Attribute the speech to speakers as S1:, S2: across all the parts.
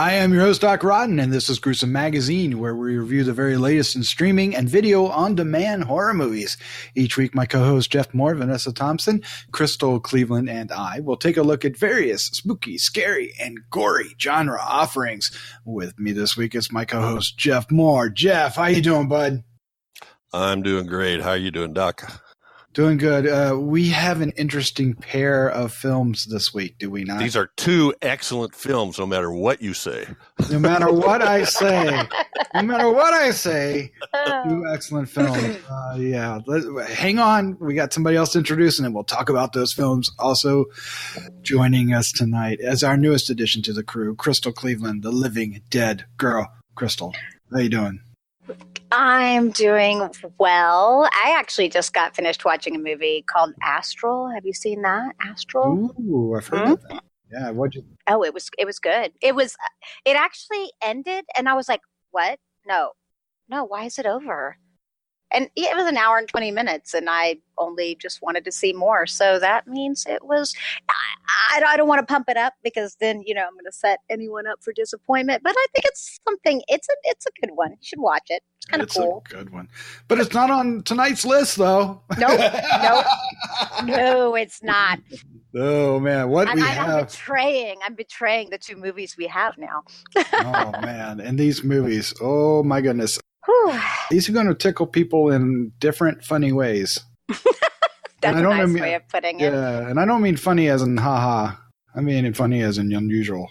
S1: I am your host, Doc Rotten, and this is Gruesome Magazine, where we review the very latest in streaming and video on-demand horror movies. Each week, my co-host Jeff Mohr, Vanessa Thompson, Crystal Cleveland, and I will take a look at various spooky, scary, and gory genre offerings. With me this week is my co-host Jeff Mohr. Jeff, how you doing, bud?
S2: I'm doing great. How you doing, Doc?
S1: Doing good. We have an interesting pair of films this week, do we not?
S2: These are two excellent films, no matter what you say.
S1: No matter what I say. No matter what I say, two excellent films. Hang on. We got somebody else to introduce, and then we'll talk about those films. Also joining us tonight as our newest addition to the crew, Crystal Cleveland, the living dead girl. Crystal, how you doing?
S3: I'm doing well. I actually just got finished watching a movie called Astral. Have you seen that? Astral?
S1: Ooh, I've heard of that. Yeah, what'd you?
S3: Oh, it was good. It actually ended, and I was like, "What? No, why is it over?" And it was an hour and 20 minutes, and I only just wanted to see more. So that means it was. I don't want to pump it up because then I'm going to set anyone up for disappointment. But I think it's something. It's a good one. You should watch it. It's kind of cool.
S1: It's a good one, but it's not on tonight's list, though.
S3: Nope. No, it's not.
S1: Oh man,
S3: I'm betraying the two movies we have now.
S1: Oh man, and these movies. Oh my goodness. These are going to tickle people in different, funny ways.
S3: That's a nice way of putting it.
S1: Yeah, and I don't mean funny as in haha. I mean funny as in unusual.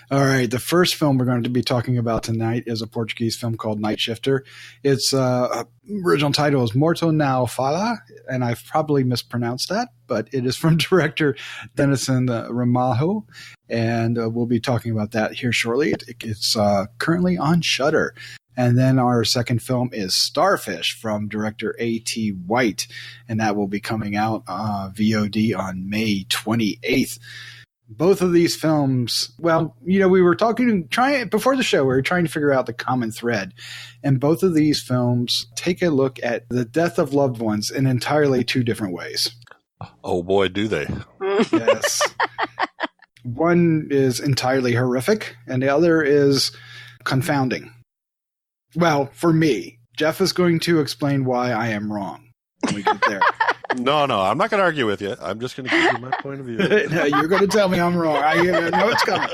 S1: All right, the first film we're going to be talking about tonight is a Portuguese film called Nightshifter. Its original title is Morto now Fala, and I've probably mispronounced that, but it is from director Dennison Ramalho, and we'll be talking about that here shortly. It's currently on Shudder. And then our second film is Starfish from director A.T. White, and that will be coming out VOD on May 28th. Both of these films, we were trying before the show, we were trying to figure out the common thread. And both of these films take a look at the death of loved ones in entirely two different ways.
S2: Oh boy, do they.
S1: Yes. One is entirely horrific, and the other is confounding. Well, for me, Jeff is going to explain why I am wrong when we get there.
S2: No, I'm not going to argue with you. I'm just going to give you my point of view.
S1: No, you're going to tell me I'm wrong. I know it's coming.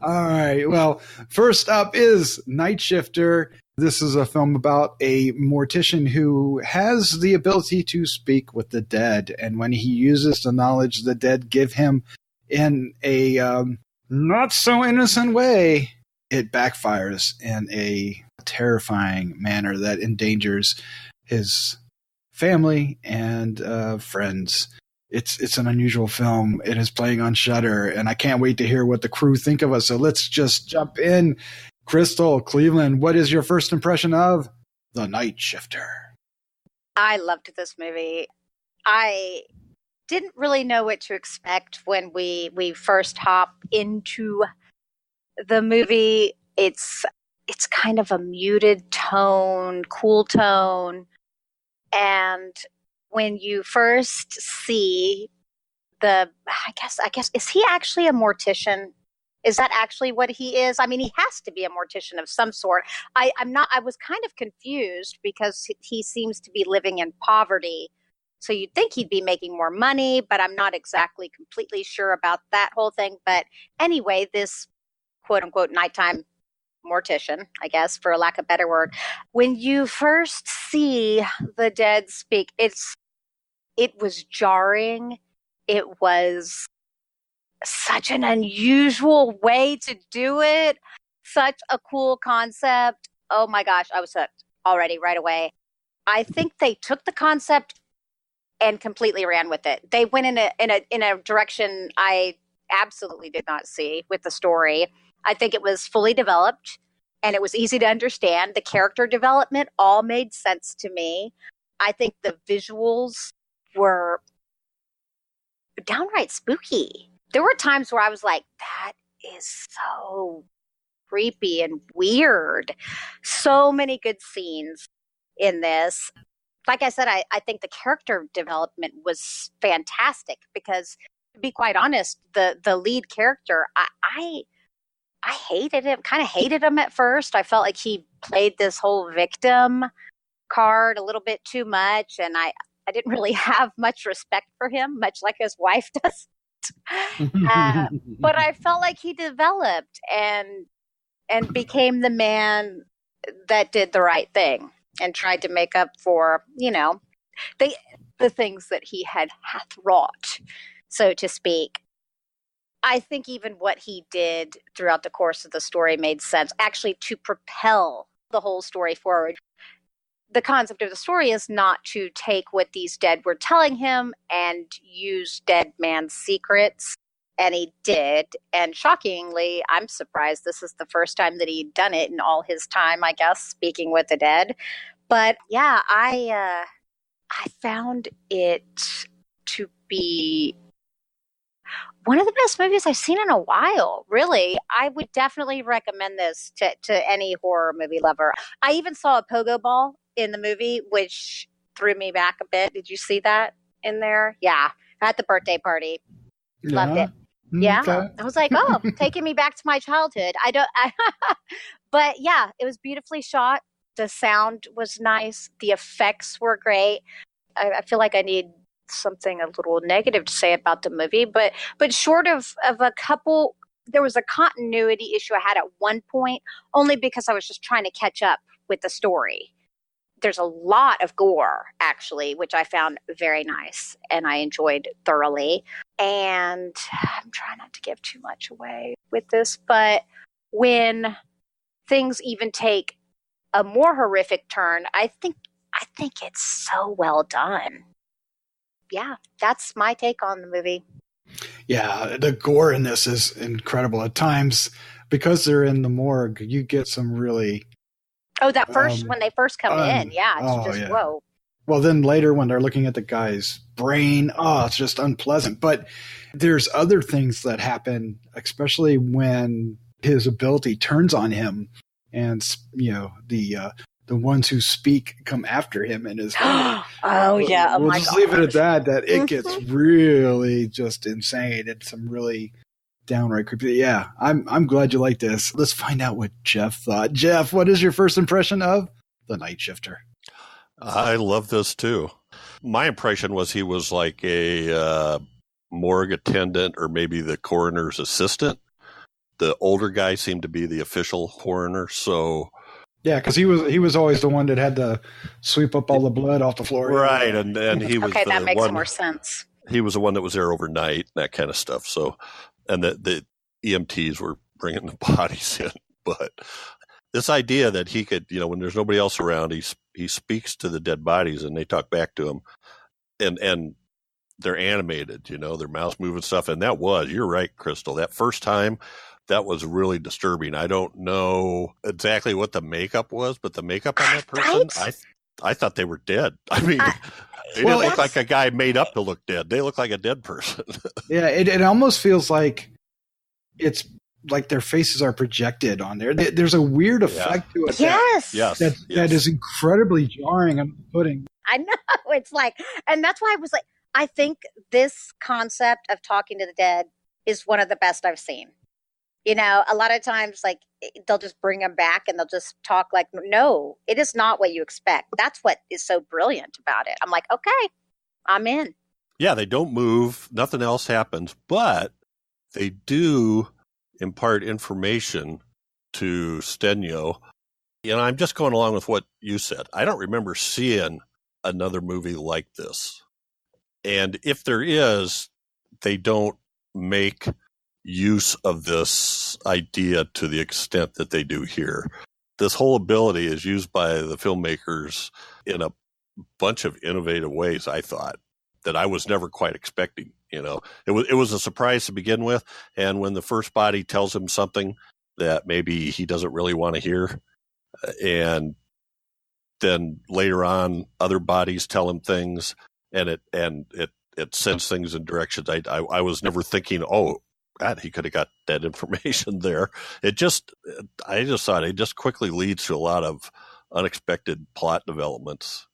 S1: All right. Well, first up is Nightshifter. This is a film about a mortician who has the ability to speak with the dead. And when he uses the knowledge the dead give him in a not so innocent way, it backfires in a terrifying manner that endangers his family and friends. It's an unusual film. It is playing on Shudder, and I can't wait to hear what the crew think of us. So let's just jump in. Crystal Cleveland, what is your first impression of The Nightshifter?
S3: I loved this movie. I didn't really know what to expect when we first hop into the movie. It's kind of a muted tone, cool tone. And when you first see I guess, is he actually a mortician? Is that actually what he is? I mean, he has to be a mortician of some sort. I was kind of confused because he seems to be living in poverty. So you'd think he'd be making more money, but I'm not exactly completely sure about that whole thing. But anyway, this quote unquote nighttime mortician, I guess, for a lack of a better word. When you first see the dead speak, it was jarring. It was such an unusual way to do it. Such a cool concept. Oh my gosh, I was hooked already right away. I think they took the concept and completely ran with it. They went in a direction I absolutely did not see with the story. I think it was fully developed and it was easy to understand. The character development all made sense to me. I think the visuals were downright spooky. There were times where I was like, that is so creepy and weird. So many good scenes in this. Like I said, I think the character development was fantastic because, to be quite honest, the lead character, I hated him, kind of hated him at first. I felt like he played this whole victim card a little bit too much, and I didn't really have much respect for him, much like his wife does. But I felt like he developed and became the man that did the right thing and tried to make up for, the things that he hath wrought, so to speak. I think even what he did throughout the course of the story made sense, actually, to propel the whole story forward. The concept of the story is not to take what these dead were telling him and use dead man's secrets. And he did. And shockingly, I'm surprised this is the first time that he'd done it in all his time, I guess, speaking with the dead. But yeah, I found it to be one of the best movies I've seen in a while, really. I would definitely recommend this to any horror movie lover. I even saw a pogo ball in the movie, which threw me back a bit. Did you see that in there? Yeah, at the birthday party.
S1: Yeah.
S3: Loved it. Yeah,
S1: Okay.
S3: I was like, oh, taking me back to my childhood. But yeah, it was beautifully shot. The sound was nice. The effects were great. I feel like I need something a little negative to say about the movie, but short of a couple, there was a continuity issue I had at one point, only because I was just trying to catch up with the story. There's a lot of gore, actually, which I found very nice and I enjoyed thoroughly. And I'm trying not to give too much away with this, but when things even take a more horrific turn, I think it's so well done. Yeah, that's my take on the movie.
S1: Yeah, the gore in this is incredible. At times, because they're in the morgue, you get some really...
S3: Oh, that first, when they first come in, yeah, it's just, whoa.
S1: Well, then later when they're looking at the guy's brain, it's just unpleasant. But there's other things that happen, especially when his ability turns on him and, the ones who speak come after him in his head.
S3: Oh, yeah.
S1: We'll just leave it at that it gets really just insane. It's some really downright creepy. Yeah, I'm glad you like this. Let's find out what Jeff thought. Jeff, what is your first impression of The Nightshifter?
S2: I love this too. My impression was he was like a morgue attendant or maybe the coroner's assistant. The older guy seemed to be the official coroner, so...
S1: Yeah, because he was always the one that had to sweep up all the blood off the floor.
S2: Right, and he was
S3: okay,
S2: the
S3: that makes
S2: one,
S3: more sense.
S2: He was the one that was there overnight, that kind of stuff. So, and the EMTs were bringing the bodies in. But this idea that he could, when there's nobody else around, he speaks to the dead bodies and they talk back to him, and they're animated, their mouths moving stuff. And you're right, Crystal. That first time, that was really disturbing. I don't know exactly what the makeup was, but the makeup on that person, right? I thought they were dead. I mean, they didn't look like a guy made up to look dead. They look like a dead person.
S1: Yeah, it almost feels like it's like their faces are projected on there. There's a weird effect to it.
S3: Yes.
S1: That is incredibly jarring and putting.
S3: I know. It's like, and that's why I was like, I think this concept of talking to the dead is one of the best I've seen. A lot of times, like, they'll just bring them back and they'll just talk like, no, it is not what you expect. That's what is so brilliant about it. I'm like, okay, I'm in.
S2: Yeah, they don't move. Nothing else happens. But they do impart information to Stênio. I'm just going along with what you said. I don't remember seeing another movie like this. And if there is, they don't make use of this idea to the extent that they do here. This whole ability is used by the filmmakers in a bunch of innovative ways, I thought, that I was never quite expecting. It was a surprise to begin with, and when the first body tells him something that maybe he doesn't really want to hear, and then later on other bodies tell him things, and it sends things in directions I was never thinking, oh, God, he could have got that information there. I just thought it just quickly leads to a lot of unexpected plot developments.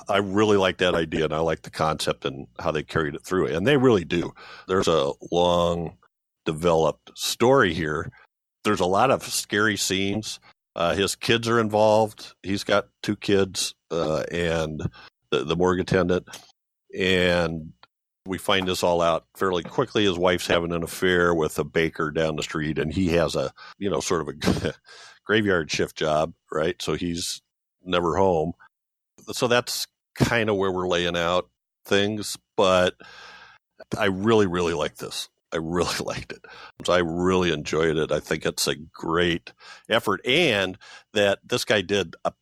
S2: I really like that idea, and I like the concept and how they carried it through. And they really do. There's a long developed story here There's a lot of scary scenes. His kids are involved. He's got 2 kids and the morgue attendant. And we find this all out fairly quickly. His wife's having an affair with a baker down the street, and he has a, sort of a graveyard shift job, right? So he's never home. So that's kind of where we're laying out things. But I really, really like this. I really liked it. So I really enjoyed it. I think it's a great effort. And that this guy did a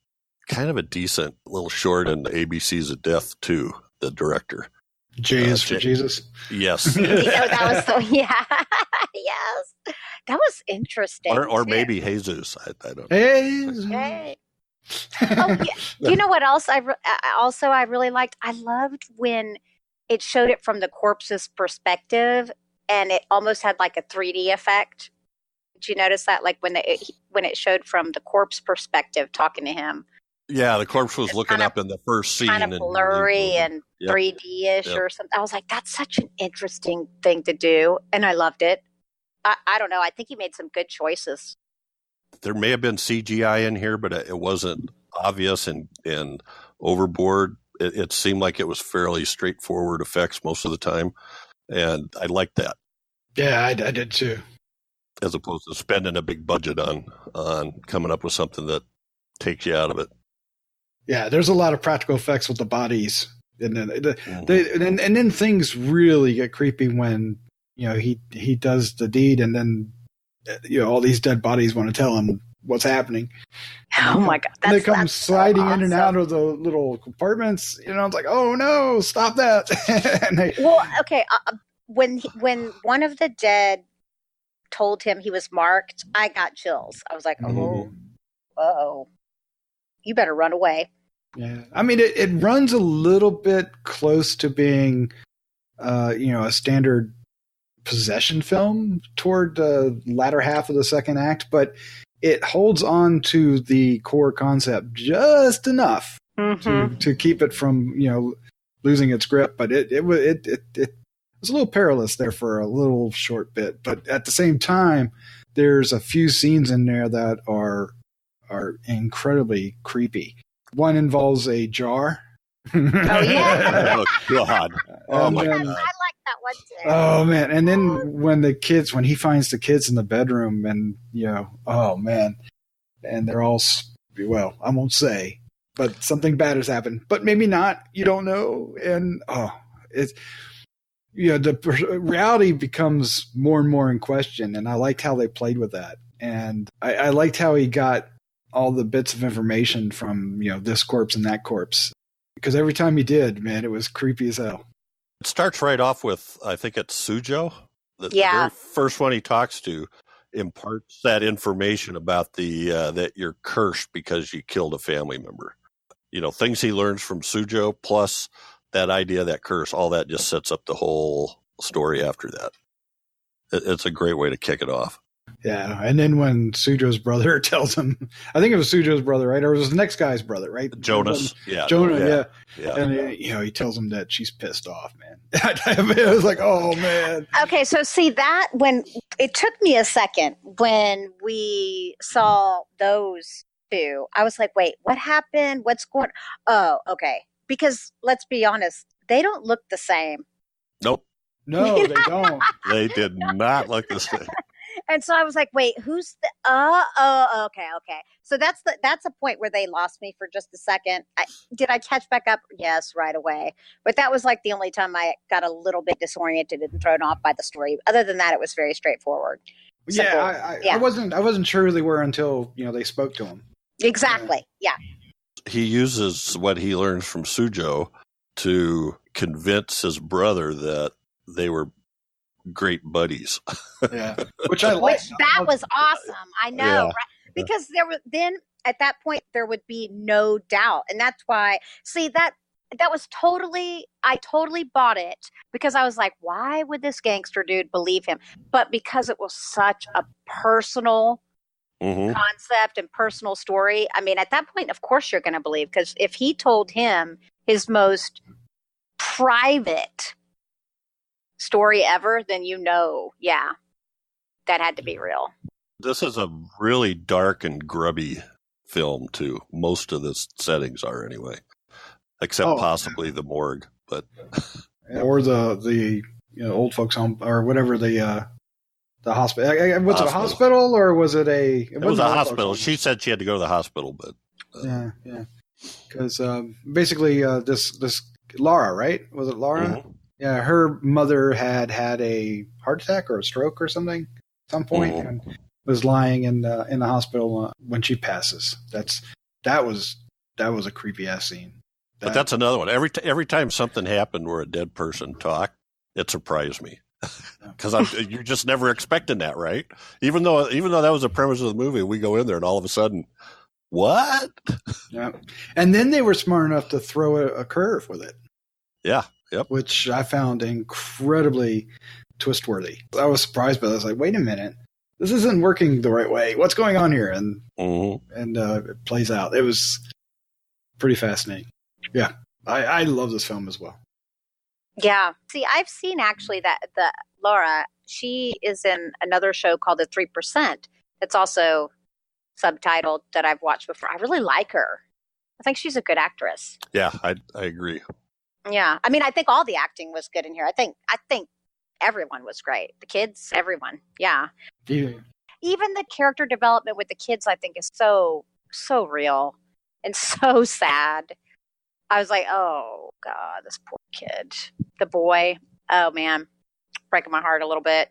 S2: kind of a decent little short in ABC's of Death, too, the director.
S1: J is for Jesus.
S2: Yes.
S3: That was so, yeah. Yes. That was interesting.
S2: Or maybe Jesus. I don't know.
S1: Jesus.
S3: Hey. Oh, yeah. You know what else I really liked? I loved when it showed it from the corpse's perspective, and it almost had like a 3D effect. Did you notice that? Like when it showed from the corpse perspective talking to him.
S2: Yeah, the corpse was looking up in the first scene.
S3: Kind of blurry and 3D-ish or something. I was like, that's such an interesting thing to do, and I loved it. I don't know. I think he made some good choices.
S2: There may have been CGI in here, but it wasn't obvious and overboard. It seemed like it was fairly straightforward effects most of the time, and I liked that.
S1: Yeah, I did too.
S2: As opposed to spending a big budget on coming up with something that takes you out of it.
S1: Yeah, there's a lot of practical effects with the bodies, and then and then things really get creepy when he does the deed, and then all these dead bodies want to tell him what's happening.
S3: Oh my God!
S1: They come sliding
S3: so awesome.
S1: in and out of the little compartments. It's like, oh no, stop that!
S3: When one of the dead told him he was marked, I got chills. I was like, oh, you better run away.
S1: Yeah, I mean, it runs a little bit close to being, a standard possession film toward the latter half of the second act, but it holds on to the core concept just enough to keep it from losing its grip. But it was a little perilous there for a little short bit. But at the same time, there's a few scenes in there that are incredibly creepy. One involves a jar.
S3: Oh yeah!
S2: Oh God! Oh my God!
S3: I like that one too.
S1: Oh man! And then when he finds the kids in the bedroom, and oh man, and they're all I won't say, but something bad has happened, but maybe not. You don't know, and the reality becomes more and more in question, and I liked how they played with that, and I liked how he got all the bits of information from this corpse and that corpse, because every time he did, man, it was creepy as hell.
S2: It starts right off with, I think it's Sujo. The very first one he talks to imparts that information about that you're cursed because you killed a family member. Things he learns from Sujo plus that idea, that curse, all that just sets up the whole story after that. It's a great way to kick it off.
S1: Yeah, and then when Sujo's brother tells him, I think it was Sujo's brother, right? Or it was the next guy's brother, right?
S2: Jonas. Yeah.
S1: Jonah, yeah. And he tells him that she's pissed off, man. I was like, oh, man.
S3: Okay, so see that when it took me a second when we saw those two, I was like, wait, what happened? What's going on? Oh, okay. Because let's be honest, they don't look the same.
S2: Nope.
S1: No, they don't.
S2: They did not look the same.
S3: And so I was like, wait, who's the, okay. So that's a point where they lost me for just a second. Did I catch back up? Yes, right away. But that was like the only time I got a little bit disoriented and thrown off by the story. Other than that, it was very straightforward. Simple.
S1: I wasn't sure who they were until, they spoke to him.
S3: Exactly. Yeah.
S2: He uses what he learns from Sujo to convince his brother that they were great buddies.
S1: Yeah, which I like.
S3: That was awesome. I know, right? Because then at that point there would be no doubt, and that's why. See that was I totally bought it because I was like, why would this gangster dude believe him? But because it was such a personal concept and personal story. I mean, at that point, of course, you're going to believe because if he told him his most private story ever, then that had to be real.
S2: This is a really dark and grubby film, too. Most of the settings are, anyway, except possibly the morgue. But
S1: or the old folks' home, or whatever the hospital. Was it a hospital, or was it a?
S2: It was a hospital. She said she had to go to the hospital, but
S1: yeah. Because basically, this Laura, right? Was it Laura?
S2: Mm-hmm.
S1: Yeah, her mother had a heart attack or a stroke or something at some point, and was lying in the hospital when she passes. That was a creepy ass scene.
S2: But that's another one. Every time something happened where a dead person talked, it surprised me because you're just never expecting that, right? Even though that was the premise of the movie, we go in there and all of a sudden, what?
S1: Yeah, and then they were smart enough to throw a curve with it.
S2: Yeah, yep. Which
S1: I found incredibly twist-worthy. I was surprised, but I was like, wait a minute. This isn't working the right way. What's going on here? And it plays out. It was pretty fascinating. Yeah, I love this film as well.
S3: Yeah. See, I've seen actually that the Laura, she is in another show called The 3%. It's also subtitled that I've watched before. I really like her. I think she's a good actress.
S2: Yeah, I agree.
S3: Yeah. I mean, I think all the acting was good in here. I think everyone was great. The kids, everyone. Yeah. Even the character development with the kids, I think, is so real and so sad. I was like, oh, God, this poor kid. The boy. Oh, man. Breaking my heart a little bit.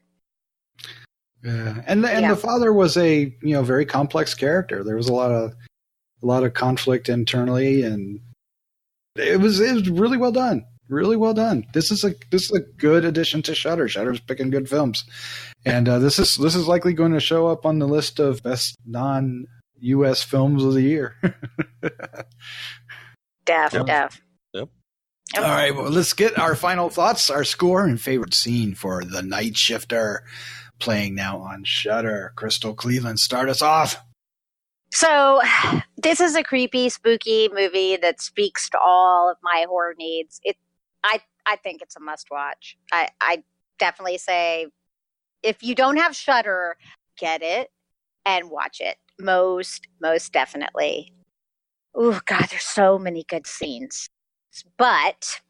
S1: Yeah. And the father was a, very complex character. There was a lot of conflict internally, and it was really well done. Really well done. This is a good addition to Shudder. Shudder's picking good films. And this is likely going to show up on the list of best non-US films of the year.
S3: Def.
S2: Yep.
S1: All right, well, let's get our final thoughts, our score, and favorite scene for The Nightshifter, playing now on Shudder. Crystal Cleveland, start us off.
S3: So, this is a creepy, spooky movie that speaks to all of my horror needs. I think it's a must-watch. I definitely say, if you don't have Shudder, get it and watch it. Most definitely. Oh, God, there's so many good scenes. But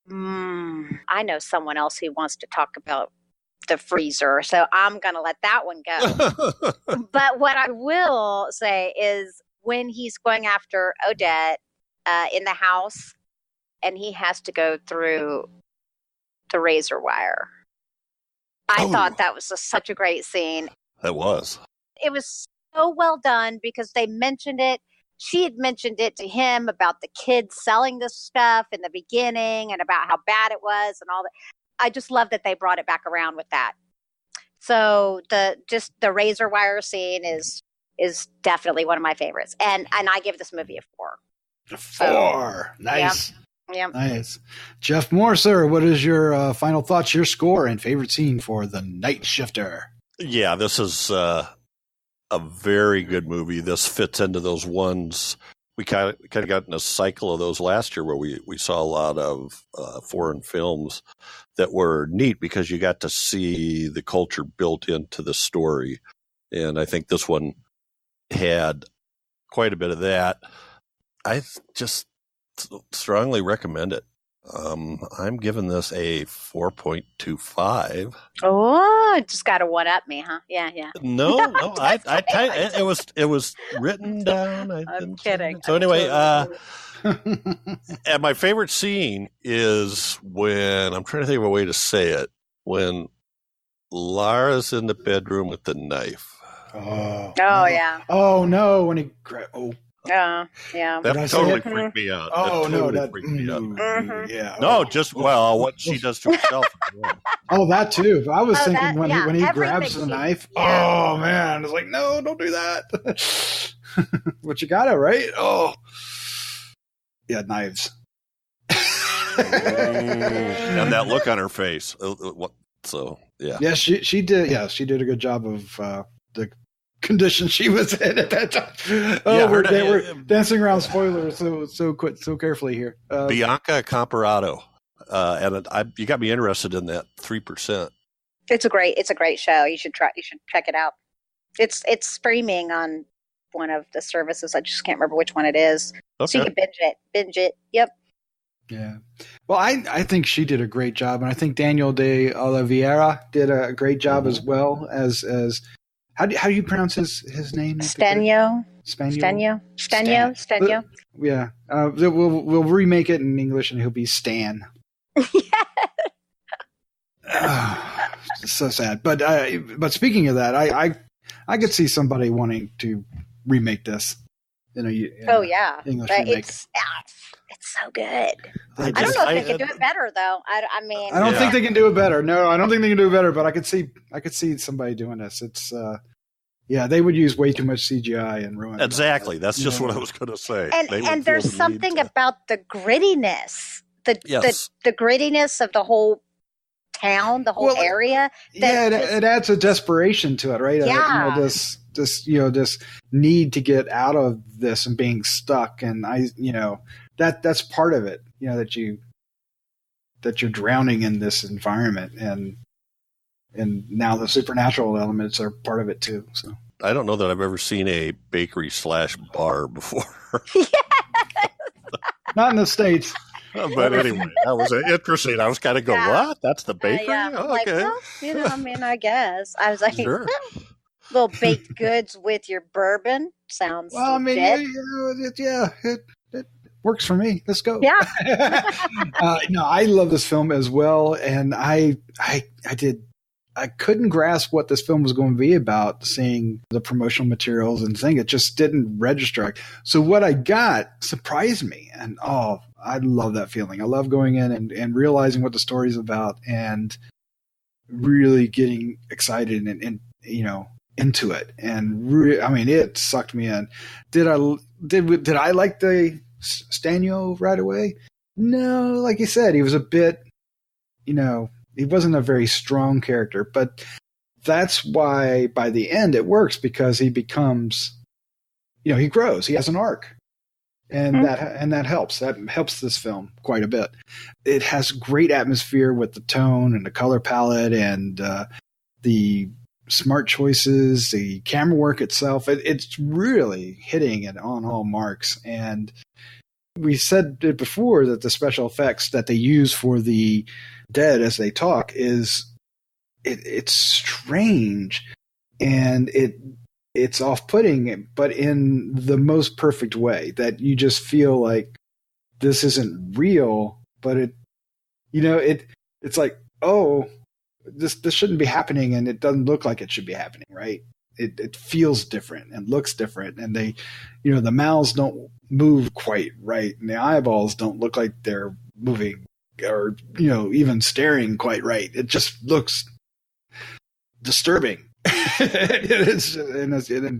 S3: I know someone else who wants to talk about the freezer, so I'm going to let that one go. But what I will say is when he's going after Odette in the house and he has to go through the razor wire. I thought that was such a great scene.
S2: It was.
S3: It was so well done because they mentioned it. She had mentioned it to him about the kids selling this stuff in the beginning and about how bad it was and all that. I just love that they brought it back around with that. So the razor wire scene is definitely one of my favorites. And I give this movie a 4.
S1: A 4. Nice.
S3: Yeah.
S1: Nice. Jeff Mohr, sir, what is your final thoughts, your score, and favorite scene for The Nightshifter?
S2: Yeah, this is a very good movie. This fits into those ones. We kind of got in a cycle of those last year where we saw a lot of foreign films that were neat because you got to see the culture built into the story. And I think this one had quite a bit of that. I just strongly recommend it. I'm giving this a 4.25.
S3: Oh, just got to one up me, huh? Yeah.
S2: No, it was written down.
S3: I'm kidding.
S2: So anyway, and my favorite scene is when, I'm trying to think of a way to say it, when Lara's in the bedroom with the knife.
S3: Oh yeah.
S1: Oh no, when he
S3: yeah.
S2: That totally freaked me out.
S1: That
S2: freaked me out.
S3: Mm-hmm.
S1: Yeah.
S2: No, just what she does to herself.
S1: Oh, that too. I was thinking when he
S3: Everything
S1: grabs the knife.
S3: Yeah.
S1: Oh man, it's like no, don't do that. But you got it right. Oh, yeah, knives.
S2: And that look on her face. So yeah.
S1: Yeah, she did. Yeah, she did a good job of the condition she was in at that time. We're dancing around spoilers so carefully here.
S2: Bianca Comparado, and you got me interested in that 3%.
S3: It's a great show. You should check it out. It's streaming on one of the services. I just can't remember which one it is.
S2: Okay.
S3: So you can binge it. Yep.
S1: Yeah. Well, I think she did a great job, and I think Daniel de Oliveira did a great job as well as how do you pronounce his name?
S3: Stênio.
S1: Yeah. We'll remake it in English, and he'll be Stan. So sad. But speaking of that, I could see somebody wanting to remake this. English remake.
S3: It's so good. I don't know if they can do it better, though. I mean,
S1: I don't think they can do it better. No, I don't think they can do it better. But I could see somebody doing this. It's they would use way too much CGI and ruin it.
S2: Exactly. That's just what I was going to say.
S3: And there's something about the grittiness, the grittiness of the whole town, the whole area.
S1: It adds a desperation to it, right?
S3: Yeah.
S1: This need to get out of this and being stuck, and that's part of it. That you're drowning in this environment, and now the supernatural elements are part of it too. So
S2: I don't know that I've ever seen a bakery / bar before.
S1: Not in the States.
S2: But anyway, that was interesting. I was kind of going, what? That's the bakery?
S3: Oh,
S2: okay.
S3: I guess. I was like,
S2: Sure.
S3: Little baked goods with your bourbon sounds legit.
S1: It works for me. Let's go.
S3: Yeah.
S1: I love this film as well, and I couldn't grasp what this film was going to be about, seeing the promotional materials and thing. It just didn't register. So what I got surprised me, and I love that feeling. I love going in and realizing what the story's about and really getting excited and into it. And it sucked me in. Did I like the Stênio right away? No, like you said, he was a bit, he wasn't a very strong character, but that's why by the end it works, because he becomes, he grows. He has an arc. And that helps. That helps this film quite a bit. It has great atmosphere with the tone and the color palette and the smart choices, the camera work itself. It's really hitting it on all marks. And we said it before that the special effects that they use for the dead as they talk it's strange, and it's off-putting, but in the most perfect way, that you just feel like this isn't real, but it's like, this shouldn't be happening, and it doesn't look like it should be happening, right? It feels different and looks different, and they, the mouths don't move quite right, and the eyeballs don't look like they're moving or, even staring quite right. It just looks disturbing. and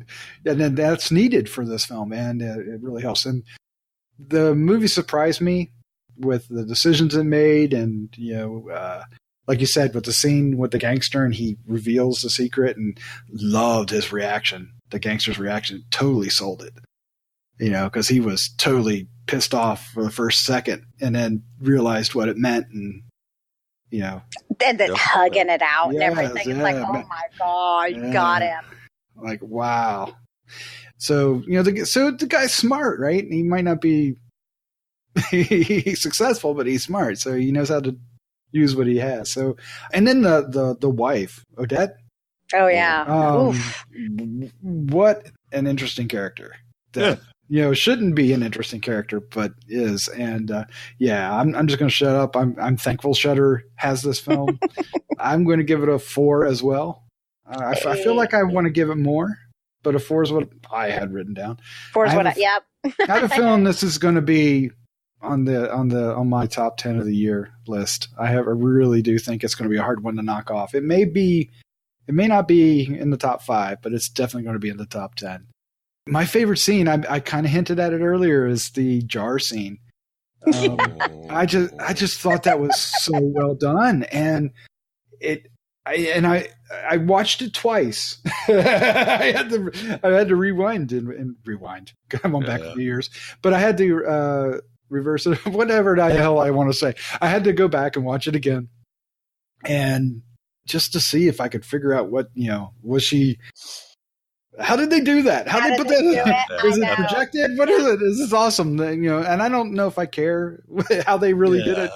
S1: then that's needed for this film, and it really helps. And the movie surprised me with the decisions it made, and like you said, with the scene with the gangster, and he reveals the secret, and loved his reaction. The gangster's reaction totally sold it, because he was totally pissed off for the first second, and then realized what it meant, and
S3: and then hugging it out and everything. It's like, oh my God, you got him.
S1: Like, wow. So, the guy's smart, right? He might not be successful, but he's smart. So he knows how to use what he has. So, and then the wife, Odette.
S3: Oh yeah.
S1: What an interesting character. That, shouldn't be an interesting character, but is. And I'm just going to shut up. I'm thankful Shudder has this film. I'm going to give it a 4 as well. I feel like I want to give it more, but a 4 is what I had written down.
S3: 4 is I
S1: have a feeling this is going to be on my top 10 of the year list. I really do think it's going to be a hard one to knock off. It may not be in the top 5, but it's definitely going to be in the top 10. My favorite scene, I kind of hinted at it earlier, is the jar scene. I just thought that was so well done, and I watched it twice. I had to rewind and rewind. I'm on back a few years, but I had to reverse it. Whatever the hell I want to say, I had to go back and watch it again, and just to see if I could figure out what, was she... How did they do that? How did they put that in? Is it projected? What is it? This is awesome. And I don't know if I care how they really did it.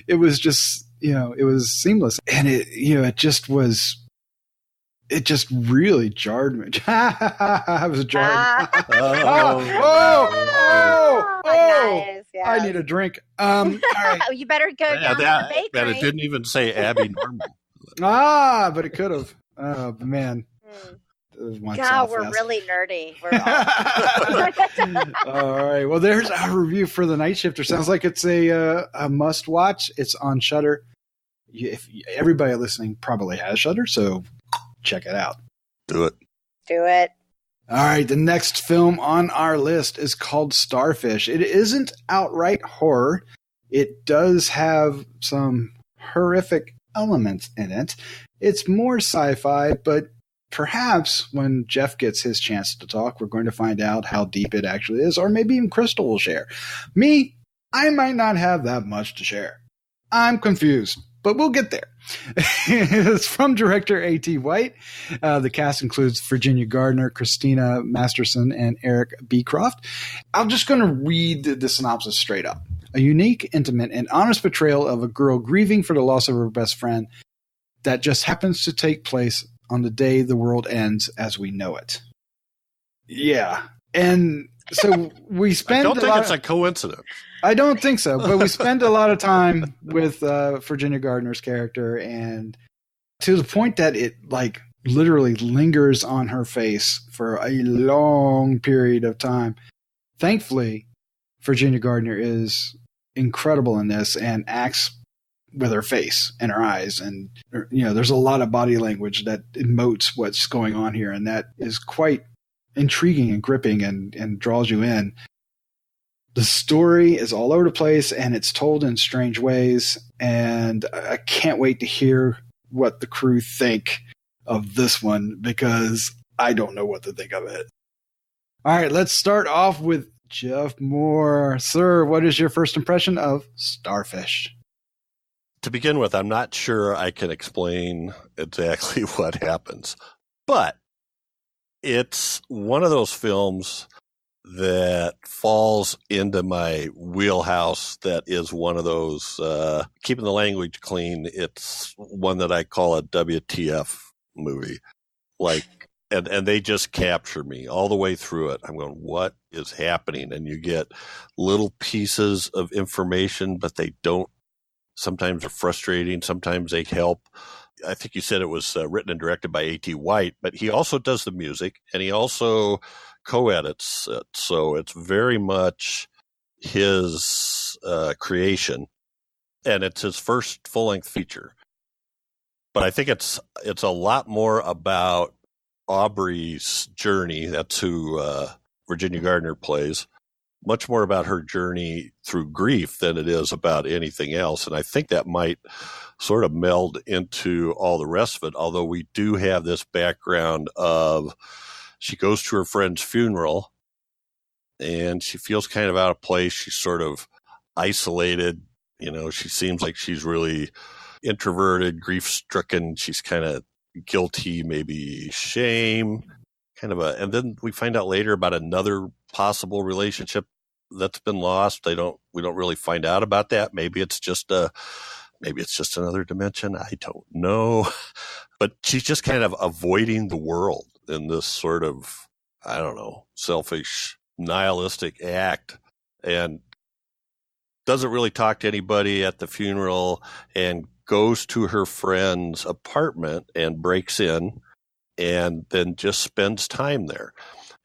S1: It was just, it was seamless. And it just really jarred me. I was jarred.
S3: Nice, yeah.
S1: I need a drink. All right.
S3: You better go down to the bakery.
S2: And it didn't even say Abby Normal.
S1: But it could have. Oh, man.
S3: God, we're really nerdy.
S1: All right. Well, there's our review for the Nightshifter. Sounds like it's a must watch. It's on Shudder. If everybody listening probably has Shudder, so check it out.
S2: Do it.
S1: All right. The next film on our list is called Starfish. It isn't outright horror. It does have some horrific elements in it. It's more sci-fi, but perhaps when Jeff gets his chance to talk, we're going to find out how deep it actually is, or maybe even Crystal will share. Me, I might not have that much to share. I'm confused, but we'll get there. It's from director A.T. White. The cast includes Virginia Gardner, Christina Masterson, and Eric Beecroft. I'm just going to read the synopsis straight up. A unique, intimate, and honest portrayal of a girl grieving for the loss of her best friend that just happens to take place on the day the world ends as we know it. Yeah. And so we spend
S2: I don't think it's a coincidence.
S1: I don't think so, but we spend a lot of time with Virginia Gardner's character, and to the point that it literally lingers on her face for a long period of time. Thankfully, Virginia Gardner is incredible in this and acts with her face and her eyes, and there's a lot of body language that emotes what's going on here, and that is quite intriguing and gripping and draws you in. The story is all over the place, and it's told in strange ways, and I can't wait to hear what the crew think of this one, because I don't know what to think of it. All right, let's start off with Jeff Mohr. Sir, what is your first impression of Starfish?
S2: To begin with, I'm not sure I can explain exactly what happens, but it's one of those films that falls into my wheelhouse. That is one of those, keeping the language clean, it's one that I call a WTF movie. And they just capture me all the way through it. I'm going, what is happening? And you get little pieces of information, but they don't. Sometimes they're frustrating. Sometimes they help. I think you said it was written and directed by A.T. White, but he also does the music, and he also co-edits it. So it's very much his creation, and it's his first full-length feature. But I think it's a lot more about Aubrey's journey. That's who Virginia Gardner plays. Much more about her journey through grief than it is about anything else. And I think that might sort of meld into all the rest of it, although we do have this background of she goes to her friend's funeral and she feels kind of out of place. She's sort of isolated. She seems like she's really introverted, grief-stricken. She's kind of guilty, maybe shame, and then we find out later about another possible relationship that's been lost. We don't really find out about that. Maybe it's just another dimension. I don't know. But she's just kind of avoiding the world in this sort of, I don't know, selfish, nihilistic act, and doesn't really talk to anybody at the funeral, and goes to her friend's apartment and breaks in, and then just spends time there.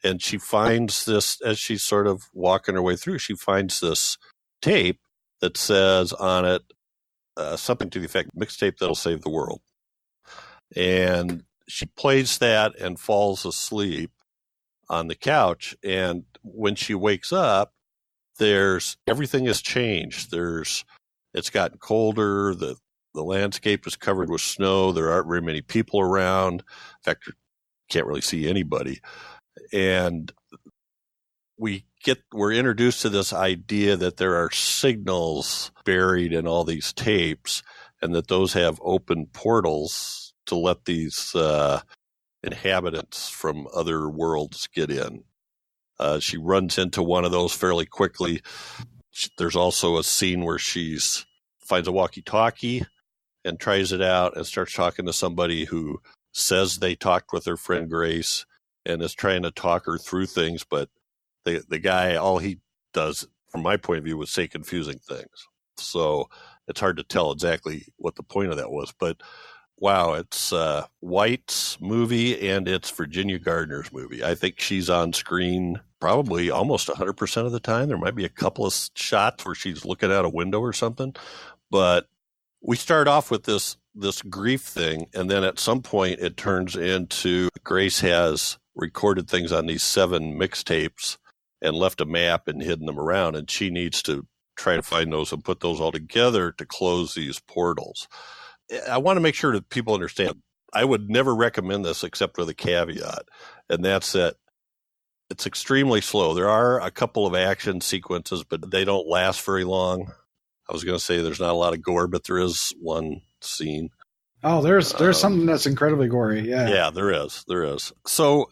S2: And she finds this, as she's sort of walking her way through, she finds this tape that says on it something to the effect, mixtape that'll save the world. And she plays that and falls asleep on the couch. And when she wakes up, everything has changed. It's gotten colder. The landscape is covered with snow. There aren't very many people around. In fact, you can't really see anybody. And we're introduced to this idea that there are signals buried in all these tapes, and that those have open portals to let these inhabitants from other worlds get in. She runs into one of those fairly quickly. There's also a scene where she finds a walkie-talkie and tries it out and starts talking to somebody who says they talked with her friend Grace and is trying to talk her through things, but the guy, all he does, from my point of view, was say confusing things. So it's hard to tell exactly what the point of that was. But wow, it's White's movie and it's Virginia Gardner's movie. I think she's on screen probably almost 100% of the time. There might be a couple of shots where she's looking out a window or something. But we start off with this grief thing, and then at some point it turns into Grace has recorded things on these 7 mixtapes and left a map and hidden them around, and she needs to try to find those and put those all together to close these portals. I want to make sure that people understand, I would never recommend this except with a caveat, and that's that it's extremely slow. There are a couple of action sequences, but they don't last very long. I was going to say there's not a lot of gore, but there is one scene.
S1: Oh, there's something that's incredibly gory. Yeah.
S2: Yeah, there is. So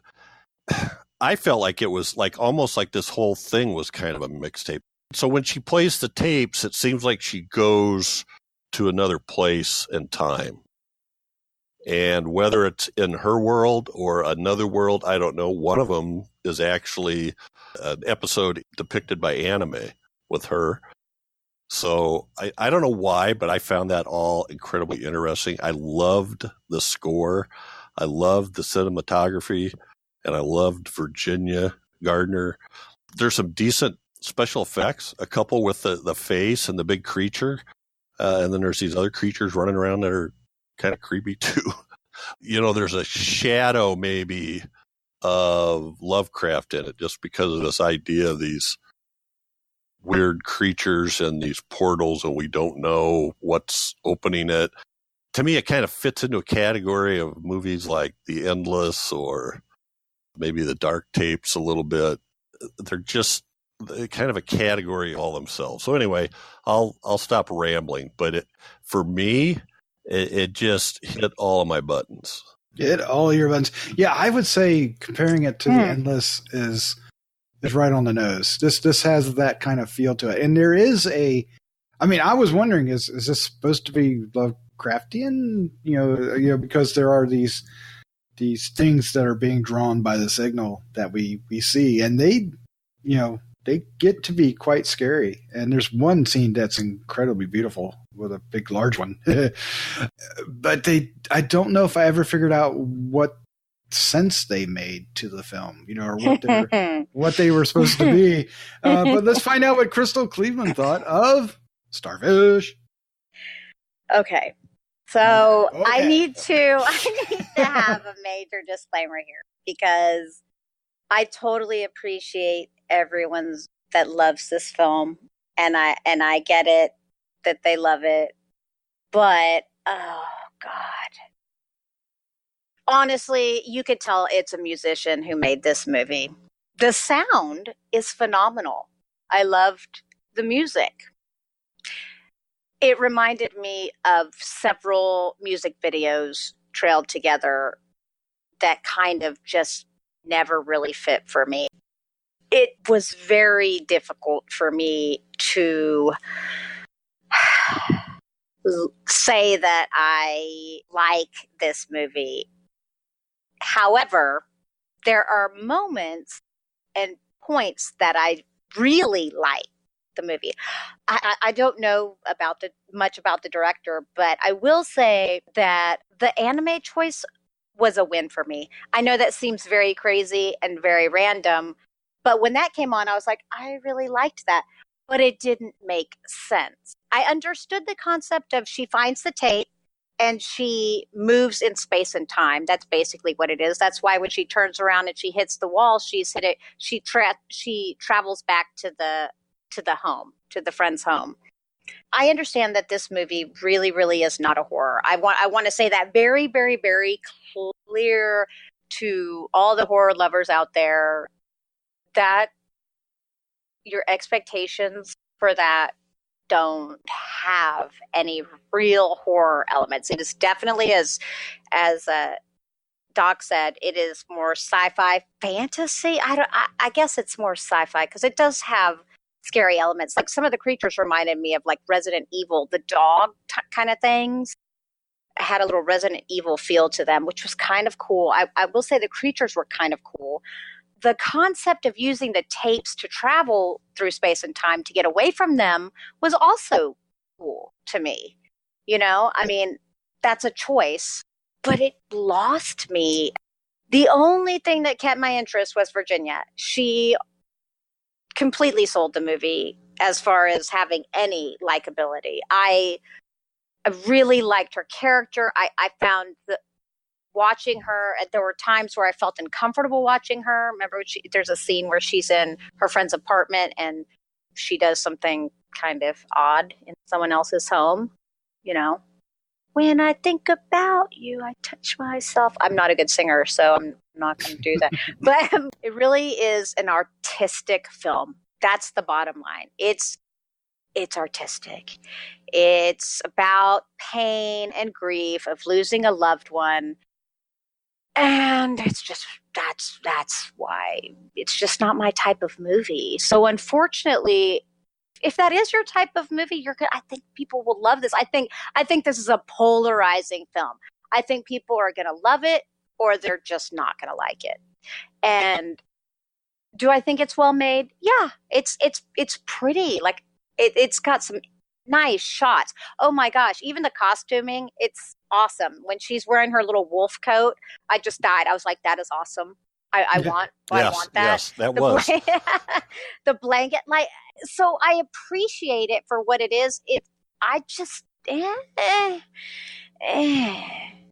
S2: I felt like it was like almost like this whole thing was kind of a mixtape. So when she plays the tapes, it seems like she goes to another place and time. And whether it's in her world or another world, I don't know. One of them is actually an episode depicted by anime with her. So I don't know why, but I found that all incredibly interesting. I loved the score. I loved the cinematography, and I loved Virginia Gardner. There's some decent special effects, a couple with the face and the big creature. And then there's these other creatures running around that are kind of creepy too. There's a shadow maybe of Lovecraft in it just because of this idea of these weird creatures and these portals, and we don't know what's opening it. To me, it kind of fits into a category of movies like The Endless or maybe The Dark Tapes a little bit. They're just kind of a category all themselves. So anyway, I'll stop rambling. But for me, it just hit all of my buttons.
S1: Hit all of your buttons. Yeah, I would say comparing it to The Endless is right on the nose. This has that kind of feel to it. And there is I was wondering, is this supposed to be Lovecraftian? Because there are these things that are being drawn by the signal that we see, and they get to be quite scary. And there's one scene that's incredibly beautiful with a big, large one. But I don't know if I ever figured out what sense they made to the film, or what they were supposed to be. But let's find out what Crystal Cleveland thought of Starfish.
S3: Okay. So okay. I need to have a major disclaimer here because I totally appreciate everyone that loves this film, and I get it that they love it, but oh God. Honestly, you could tell it's a musician who made this movie. The sound is phenomenal. I loved the music. It reminded me of several music videos trailed together that kind of just never really fit for me. It was very difficult for me to say that I like this movie. However, there are moments and points that I really like the movie. I don't know much about the director, but I will say that the anime choice was a win for me. I know that seems very crazy and very random, but when that came on, I was like, I really liked that, but it didn't make sense. I understood the concept of she finds the tape and she moves in space and time. That's basically what it is. That's why when she turns around and she hits the wall, she's hit it. She travels back to the home, to the friend's home. I understand that this movie really, really is not a horror. I want to say that very, very, very clear to all the horror lovers out there that your expectations for that don't have any real horror elements. It is definitely, as Doc said, it is more sci-fi fantasy. I guess it's more sci-fi because it does have scary elements. Like some of the creatures reminded me of like Resident Evil, the dog kind of things. Had a little Resident Evil feel to them, which was kind of cool. I will say the creatures were kind of cool. The concept of using the tapes to travel through space and time to get away from them was also cool to me. You know, I mean, that's a choice, but it lost me. The only thing that kept my interest was Virginia. She completely sold the movie as far as having any likability. I really liked her character. I found that watching her, there were times where I felt uncomfortable watching her. Remember, there's a scene where she's in her friend's apartment and she does something kind of odd in someone else's home. You know, when I think about you, I touch myself. I'm not a good singer, so I'm not going to do that. But it really is an artistic film. That's the bottom line. It's artistic. It's about pain and grief of losing a loved one. And it's just, that's why it's just not my type of movie. So unfortunately, if that is your type of movie, I think people will love this. I think this is a polarizing film. I think people are going to love it or they're just not going to like it. And do I think it's well made? Yeah, it's pretty. Like it's got some nice shots. Oh my gosh, even the costuming, it's awesome. When she's wearing her little wolf coat, I just died. I was like, that is awesome. I want that.
S2: Yes, that was.
S3: The blanket, like, so I appreciate it for what it is. I just,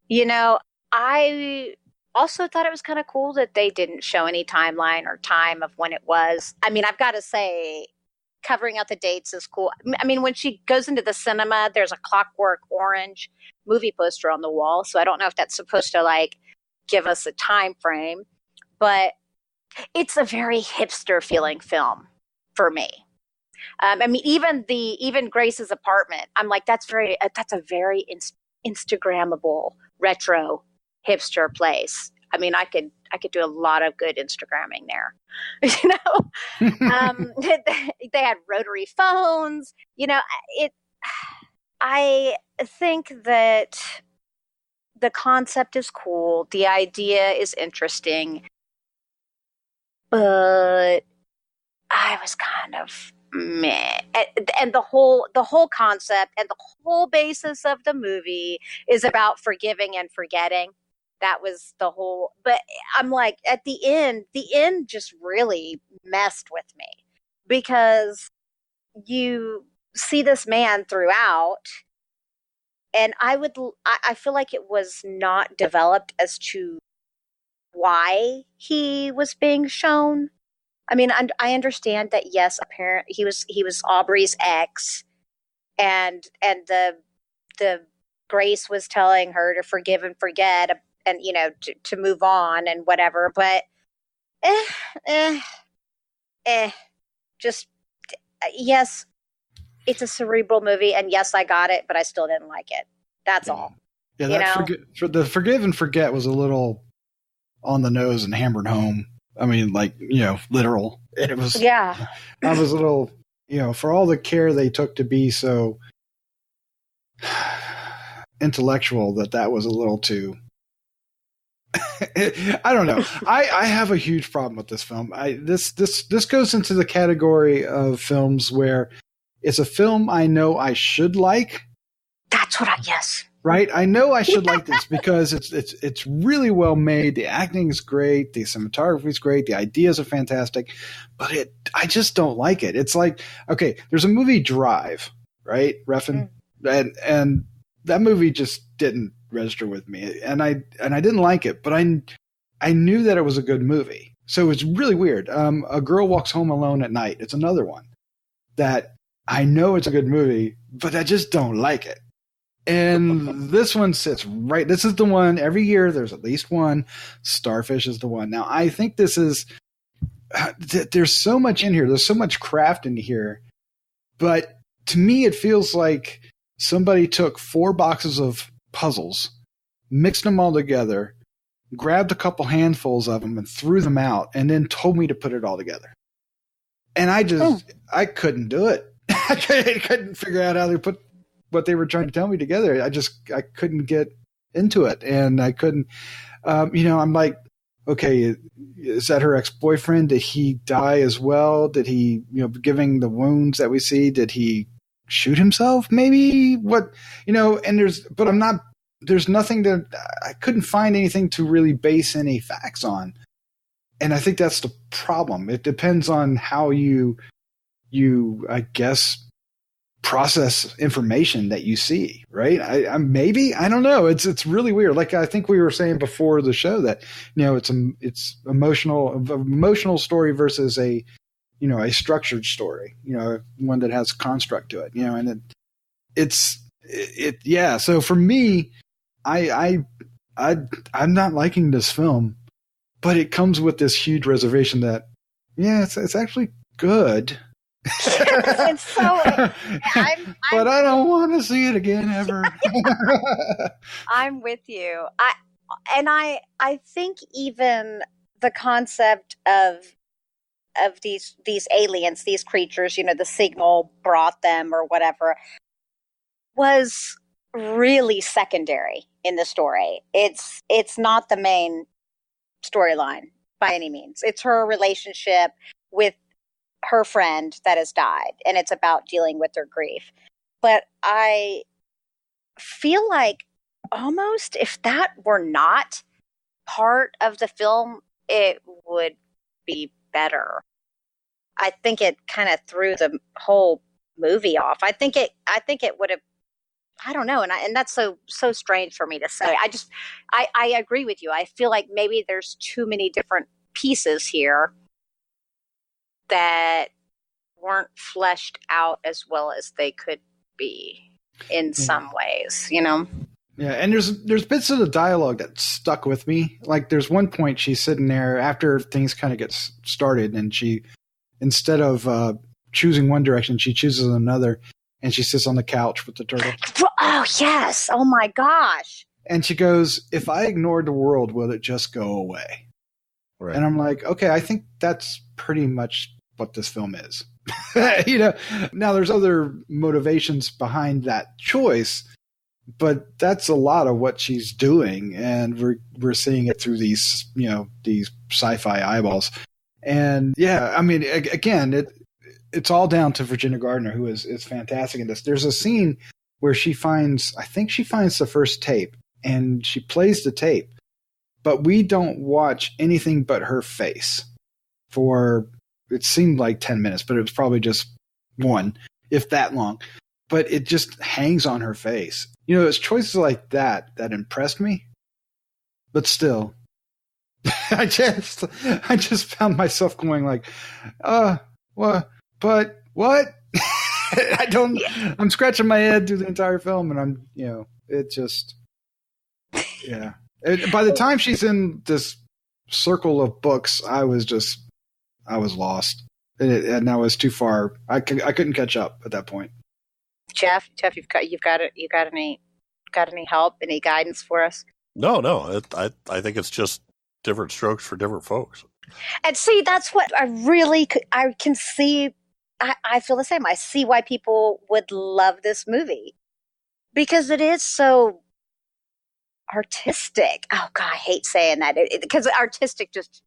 S3: you know, I also thought it was kind of cool that they didn't show any timeline or time of when it was. I mean, I've got to say, covering out the dates is cool. I mean, when she goes into the cinema, there's a Clockwork Orange movie poster on the wall. So I don't know if that's supposed to like give us a time frame, but it's a very hipster feeling film for me. I mean, even Grace's apartment, I'm like, that's a very Instagrammable retro hipster place. I mean, I could do a lot of good Instagramming there, you know. They had rotary phones, you know. I think that the concept is cool, the idea is interesting, but I was kind of meh. And the whole concept and the whole basis of the movie is about forgiving and forgetting. That was the whole, but I'm like, at the end just really messed with me because you see this man throughout, and I feel like it was not developed as to why he was being shown. I mean, I understand that, yes, apparently he was Aubrey's ex, and the Grace was telling her to forgive and forget, and, you know, to move on and whatever, but just, yes, it's a cerebral movie, and yes, I got it, but I still didn't like it. That's all.
S1: Yeah, the forgive and forget was a little on the nose and hammered home. I mean, like, you know, literal. And it was,
S3: yeah.
S1: I was a little, you know, for all the care they took to be so intellectual, that was a little too. I don't know. I have a huge problem with this film. This goes into the category of films where it's a film I know I should like.
S3: That's what yes.
S1: Right? I know I should like this because it's really well made. The acting is great. The cinematography is great. The ideas are fantastic. But I just don't like it. It's like, okay, there's a movie Drive, right? Reffin? And that movie just didn't register with me. And I didn't like it, but I knew that it was a good movie. So it's really weird. A Girl Walks Home Alone at Night. It's another one that I know it's a good movie, but I just don't like it. And this one sits right. This is the one every year. There's at least one. Starfish is the one. Now, I think this is. There's so much in here. There's so much craft in here, but to me, it feels like somebody took 4 boxes of puzzles, mixed them all together, grabbed a couple handfuls of them and threw them out, and then told me to put it all together. And I couldn't do it. I couldn't figure out how to put what they were trying to tell me together. I couldn't get into it. And I couldn't, I'm like, okay, is that her ex-boyfriend? Did he die as well? Did he, giving the wounds that we see, did he shoot himself? Maybe what, and there's nothing that I couldn't find anything to really base any facts on. And I think that's the problem. It depends on how you, I guess, process information that you see, right? I don't know. It's really weird. Like I think we were saying before the show that, it's emotional story versus a structured story, one that has construct to it, and yeah. So for me, I'm not liking this film, but it comes with this huge reservation that, it's actually good.
S3: And so
S1: but I don't want to see it again ever.
S3: I'm with you. I think even the concept of these aliens, these creatures, the signal brought them or whatever, was really secondary in the story. It's not the main storyline by any means. It's her relationship with her friend that has died, and it's about dealing with her grief. But I feel like almost if that were not part of the film, it would be better. I think it kind of threw the whole movie off. I think it would have, I don't know. And that's so strange for me to say. I agree with you. I feel like maybe there's too many different pieces here that weren't fleshed out as well as they could be in some ways, Yeah,
S1: and there's bits of the dialogue that stuck with me. Like there's one point she's sitting there after things kind of get started, and she, instead of choosing one direction, she chooses another, and she sits on the couch with the turtle.
S3: Oh, yes. Oh, my gosh.
S1: And she goes, if I ignored the world, will it just go away? Right. And I'm like, okay, I think that's pretty much what this film is. Now there's other motivations behind that choice, but that's a lot of what she's doing. And we're seeing it through these, these sci-fi eyeballs. And yeah, I mean, again, it's all down to Virginia Gardner, who is fantastic in this. There's a scene where she finds the first tape, and she plays the tape, but we don't watch anything but her face for, it seemed like 10 minutes, but it was probably just one, if that long. But it just hangs on her face. It's choices like that impressed me. But still, I just found myself going like, what? But what? I'm scratching my head through the entire film, and it just, yeah. By the time she's in this circle of books, I was lost, and I was too far. I couldn't catch up at that point.
S3: Jeff, you've got any help, any guidance for us?
S2: No. I think it's just different strokes for different folks.
S3: And see, that's what I can see. I feel the same. I see why people would love this movie, because it is so artistic. Oh God, I hate saying that, because artistic just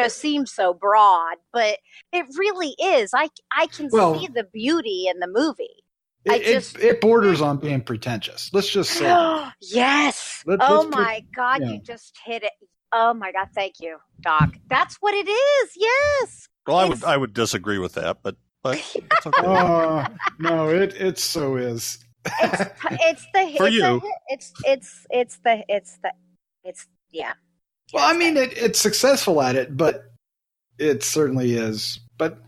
S3: seems so broad, but it really is. I can see the beauty in the movie.
S1: It borders on being pretentious. Let's just say that.
S3: Yes. My God, you just hit it. Oh my God, thank you, Doc. That's what it is. Yes.
S2: Well, I would disagree with that, but it's okay.
S1: No, it so is.
S3: It's the
S2: for you.
S3: It's yeah.
S1: Well, I mean, it's successful at it, but it certainly is. But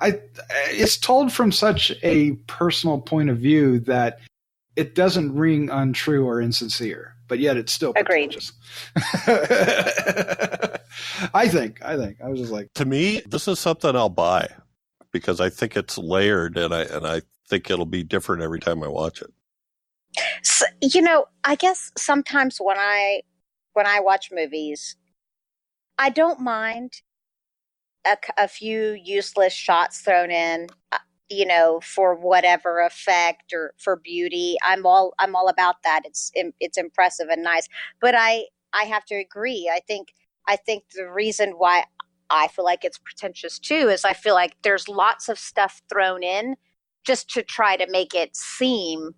S1: it's told from such a personal point of view that it doesn't ring untrue or insincere, but yet it's still pretentious. I think. I was just like,
S2: to me, this is something I'll buy, because I think it's layered, and I think it'll be different every time I watch it.
S3: So, I guess sometimes when I watch movies, I don't mind a few useless shots thrown in, for whatever effect or for beauty. I'm all about that. It's impressive and nice. But I have to agree. I think the reason why I feel like it's pretentious too is I feel like there's lots of stuff thrown in just to try to make it seem,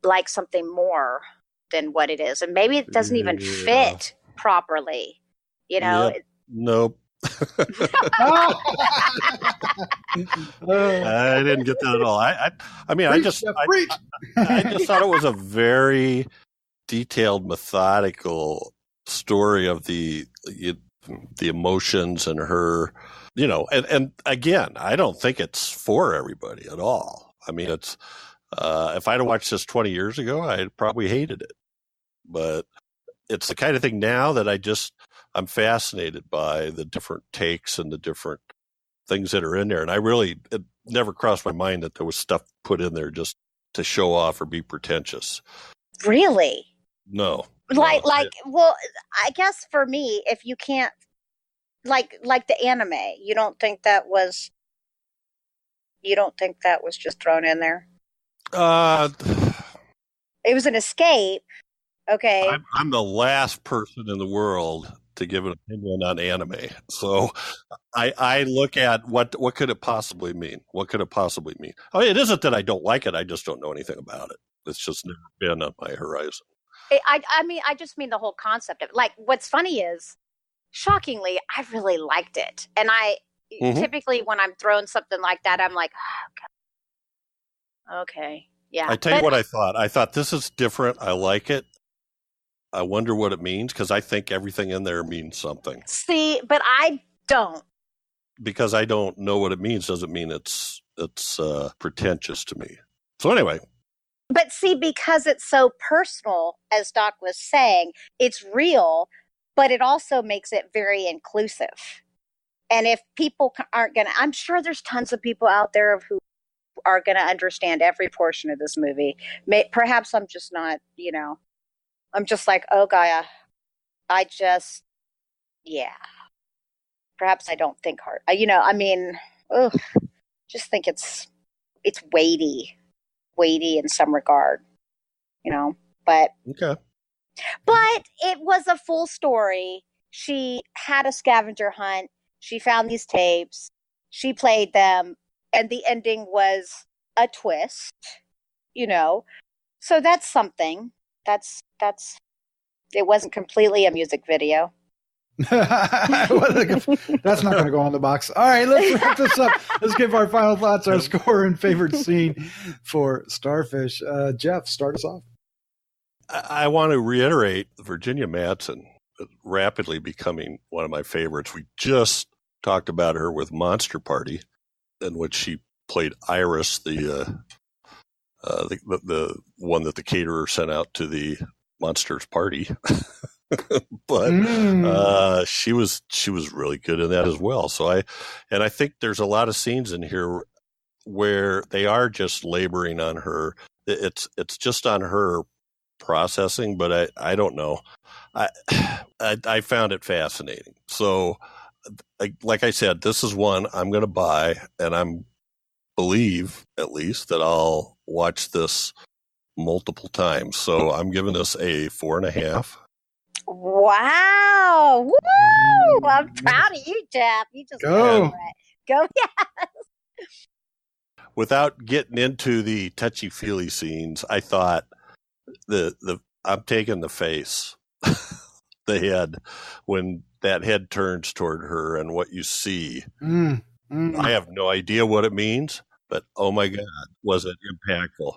S3: like something more than what it is. And maybe it doesn't even fit properly,
S2: Yep. Nope. I didn't get that at all. I just thought it was a very detailed, methodical story of the emotions and her, and again, I don't think it's for everybody at all. I mean, it's, if I'd have watched this 20 years ago, I'd probably hated it, but it's the kind of thing now that I'm fascinated by the different takes and the different things that are in there. And it never crossed my mind that there was stuff put in there just to show off or be pretentious.
S3: Really?
S2: No.
S3: Well, I guess for me, if you can't, like the anime, you don't think that was just thrown in there? It was an escape. Okay.
S2: I'm the last person in the world to give an opinion on anime. So I look at what could it possibly mean? What could it possibly mean? I mean, it isn't that I don't like it. I just don't know anything about it. It's just never been on my horizon.
S3: I just mean the whole concept of it. Like, what's funny is, shockingly, I really liked it. And typically when I'm throwing something like that, I'm like, oh, God. Okay. Yeah.
S2: I tell you what I thought. I thought this is different. I like it. I wonder what it means, because I think everything in there means something.
S3: See, but I don't.
S2: Because I don't know what it means doesn't mean it's pretentious to me. So anyway.
S3: But see, because it's so personal, as Doc was saying, it's real, but it also makes it very inclusive. And if people aren't going to, I'm sure there's tons of people out there who are going to understand every portion of this movie. Perhaps I'm just not, I'm just like, oh, Gaia, perhaps I don't think hard. Just think it's weighty in some regard, but.
S2: Okay.
S3: But it was a full story. She had a scavenger hunt. She found these tapes. She played them. And the ending was a twist, So that's something. That's it wasn't completely a music video.
S1: That's not going to go on the box. All right, let's wrap this up. Let's give our final thoughts, our score and favorite scene for Starfish. Jeff, start us off.
S2: I want to reiterate Virginia Madsen rapidly becoming one of my favorites. We just talked about her with Monster Party, in which she played Iris, the one that the caterer sent out to the monsters party. But she was really good in that as well. So I think there's a lot of scenes in here where they are just laboring on her. It's just on her processing, but I don't know. I found it fascinating. So like I said, this is one I'm going to buy, and I'm believe at least that I'll watch this multiple times. So I'm giving this a 4.5.
S3: Wow. Woo! I'm proud of you, Jeff. You just go. Yes.
S2: Without getting into the touchy-feely scenes, I thought I'm taking the face, the head, when that head turns toward her and what you see. I have no idea what it means, but oh my God, was it impactful.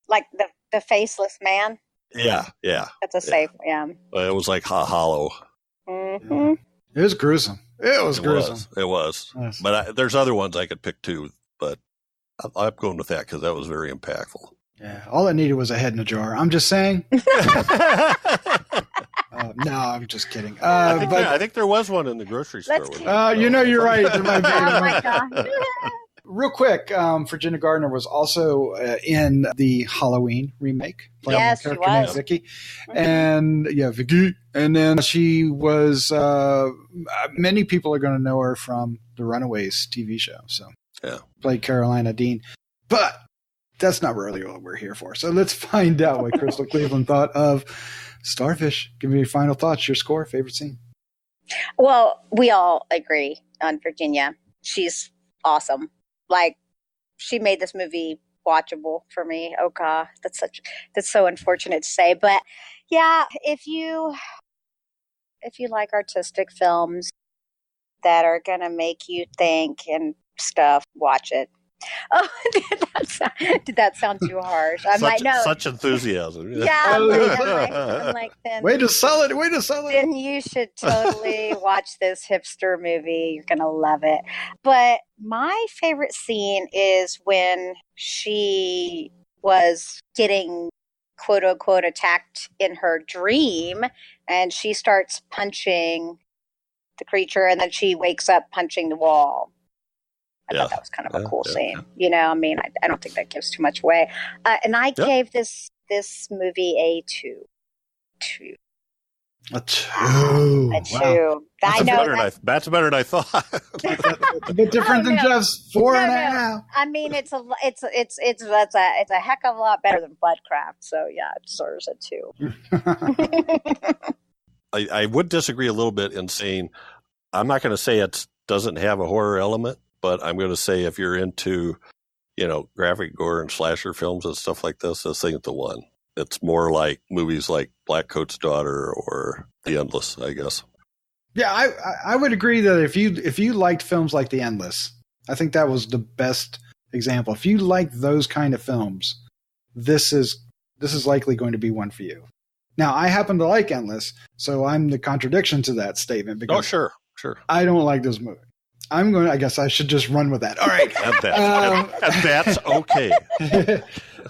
S3: Like the faceless man?
S2: Yeah.
S3: That's a safe, yeah.
S2: It was like hollow.
S3: Mm-hmm.
S1: It was gruesome. It was gruesome.
S2: It was. Yes. But there's other ones I could pick too, but I'm going with that because that was very impactful.
S1: Yeah, all it needed was a head in a jar. I'm just saying. No, I'm just kidding. I
S2: think there was one in the grocery store.
S1: You're right. There might be.
S3: Oh my God.
S1: real quick, Virginia Gardner was also in the Halloween remake.
S3: Yes, she was.
S1: Vicky. And Vicky. And then she was, many people are going to know her from the Runaways TV show. So played Carolina Dean. But that's not really what we're here for. So let's find out what Crystal Cleveland thought of Starfish. Give me your final thoughts, your score, favorite scene.
S3: Well, we all agree on Virginia. She's awesome. Like, she made this movie watchable for me. Oh God, that's so unfortunate to say. But yeah, if you like artistic films that are gonna make you think and stuff, watch it. Oh, did that sound too harsh?
S2: Such enthusiasm.
S3: Yeah, I'm like, then
S1: way to sell it.
S3: Then you should totally watch this hipster movie. You're gonna love it. But my favorite scene is when she was getting quote unquote attacked in her dream, and she starts punching the creature, and then she wakes up punching the wall. I thought that was kind of a cool scene. You know, I mean, I don't think that gives too much away. And I gave this movie a 2.
S1: A 2.
S3: A 2. Wow.
S2: That's better than I thought.
S1: It's a bit different than just 4.5.
S3: I mean, it's a heck of a lot better than Bloodcraft. So yeah, it deserves a 2.
S2: I would disagree a little bit in saying I'm not going to say it doesn't have a horror element. But I'm going to say if you're into, graphic gore and slasher films and stuff like this ain't the one. It's more like movies like Black Coat's Daughter or The Endless, I guess.
S1: Yeah, I would agree that if you liked films like The Endless, I think that was the best example. If you like those kind of films, this is likely going to be one for you. Now, I happen to like Endless, so I'm the contradiction to that statement because
S2: sure.
S1: I don't like this movie. I guess I should just run with that. All right.
S2: That's okay.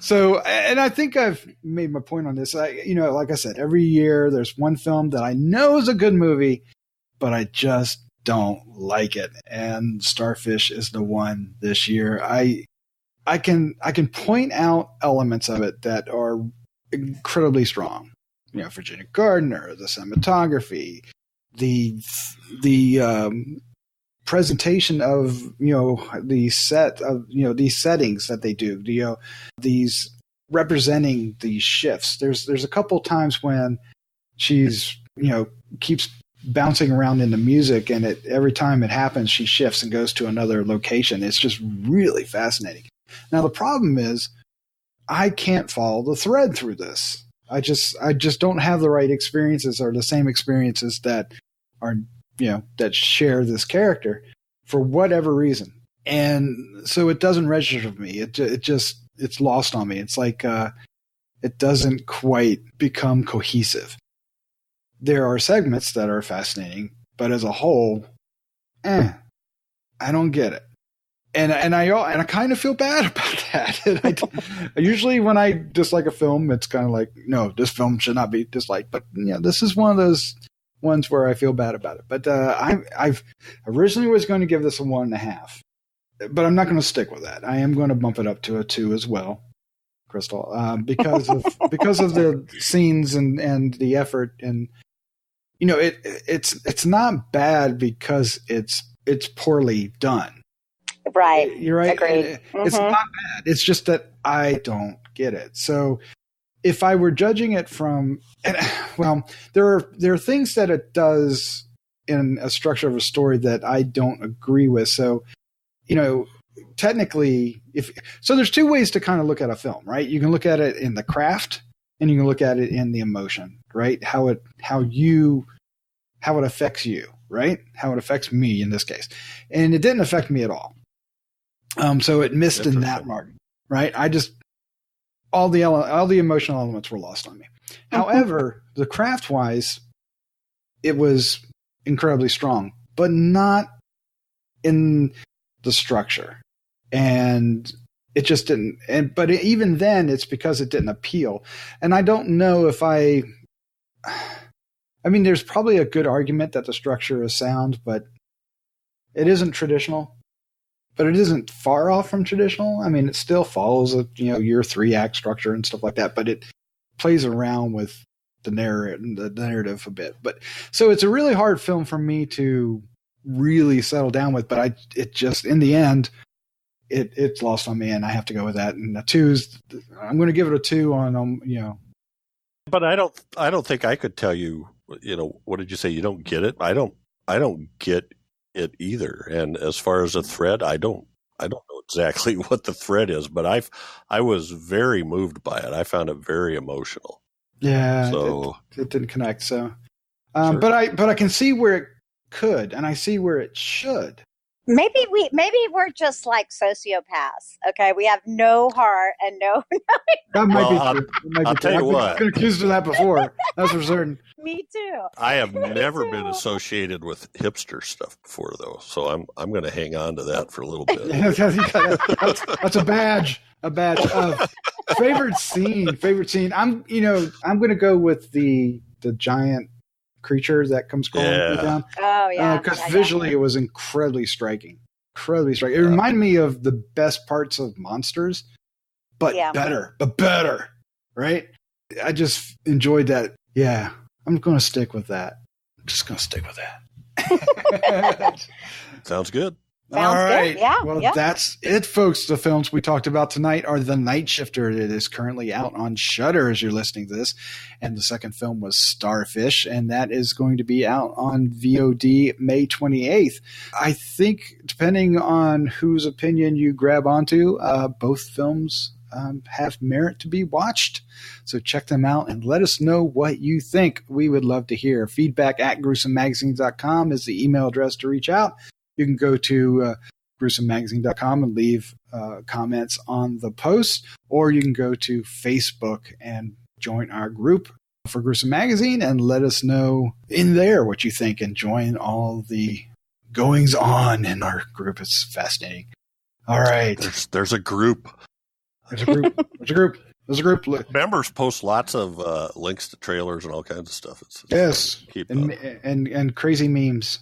S1: So, and I think I've made my point on this. Like I said, every year there's one film that I know is a good movie, but I just don't like it. And Starfish is the one this year. I can point out elements of it that are incredibly strong. Virginia Gardner, the cinematography, the presentation of the set of these settings that they do, these representing these shifts. There's a couple times when she's keeps bouncing around in the music, and every time it happens she shifts and goes to another location. It's just really fascinating. Now the problem is I can't follow the thread through this. I just don't have the right experiences or the same experiences that are that share this character for whatever reason. And so it doesn't register with me. It's lost on me. It's like, it doesn't quite become cohesive. There are segments that are fascinating, but as a whole, I don't get it. And I kind of feel bad about that. And I usually when I dislike a film, it's kind of like, no, this film should not be disliked. But this is one of those ones where I feel bad about it. But I've originally was going to give this a 1.5, but I'm not going to stick with that. I am going to bump it up to a 2 as well, Crystal, because of the scenes and the effort. And it's not bad because it's poorly done.
S3: Right.
S1: You're right.
S3: Agreed.
S1: It's not bad. It's just that I don't get it. So if I were judging it there are things that it does in a structure of a story that I don't agree with. So, technically, there's two ways to kind of look at a film, right? You can look at it in the craft, and you can look at it in the emotion, right? How it affects you, right? How it affects me in this case, and it didn't affect me at all. So it missed in that mark, right? all the emotional elements were lost on me. However, the craft wise, it was incredibly strong, but not in the structure. And it just didn't. But even then, it's because it didn't appeal. And I don't know if I mean, there's probably a good argument that the structure is sound, but it isn't traditional. but it isn't far off from traditional. I mean, it still follows a your 3-act structure and stuff like that, but it plays around with the narrative a bit. But so it's a really hard film for me to really settle down with. But it just in the end, it's lost on me, and I have to go with that. And I'm going to give it a 2 on
S2: But I don't think I could tell you. What did you say? You don't get it? I don't get it either. And as far as a thread, I don't know exactly what the thread is, but I was very moved by it. I found it very emotional.
S1: Yeah,
S2: so
S1: it didn't connect. So,
S2: sure.
S1: but I can see where it could, and I see where it should.
S3: Maybe we're just like sociopaths. Okay, we have no heart and no.
S1: That might be true.
S2: I'll tell you what.
S1: I've been accused of that before. That's for certain.
S3: Me too.
S2: I have never been associated with hipster stuff before, though, so I'm going to hang on to that for a little bit.
S1: That's a badge. A badge of favorite scene. I'm going to go with the giant creature that comes crawling down.
S3: Oh yeah,
S1: because visually it was incredibly striking. It reminded me of the best parts of Monsters, but better. Right? I just enjoyed that. Yeah, I'm going to stick with that. I'm just going to stick with that.
S2: Sounds good.
S1: All right.
S3: Good. Yeah.
S1: Well, that's it, folks. The films we talked about tonight are The Nightshifter. It is currently out on Shudder as you're listening to this. And the second film was Starfish, and that is going to be out on VOD May 28th. I think, depending on whose opinion you grab onto, both films have merit to be watched. So check them out and let us know what you think. We would love to hear. Feedback at gruesomemagazine.com is the email address to reach out. You can go to gruesomemagazine.com and leave comments on the post, or you can go to Facebook and join our group for Gruesome Magazine and let us know in there what you think and join all the goings on in our group. It's fascinating. All right.
S2: There's a group.
S1: There's a group.
S2: Members post lots of links to trailers and all kinds of stuff.
S1: Yes. And crazy memes.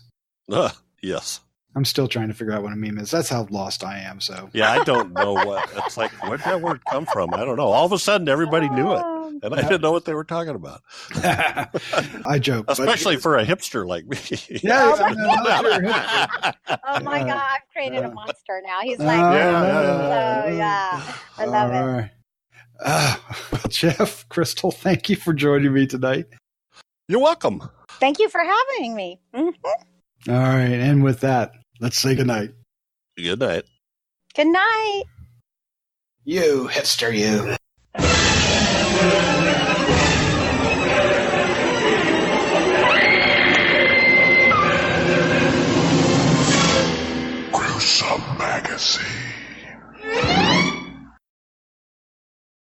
S2: Yes.
S1: I'm still trying to figure out what a meme is. That's how lost I am. So
S2: yeah, I don't know what it's like. Where'd that word come from? I don't know. All of a sudden, everybody knew it, and I didn't know what they were talking about.
S1: I joke,
S2: especially for a hipster like me.
S1: Yeah.
S3: Oh my God, I've created a monster now. He's like, I love it.
S1: Right. Well, Jeff, Crystal, thank you for joining me tonight.
S2: You're welcome.
S3: Thank you for having me.
S1: Mm-hmm. All right, and with that, let's say goodnight.
S2: Good night.
S3: Good night.
S1: You, hipster, you.
S4: Gruesome Magazine.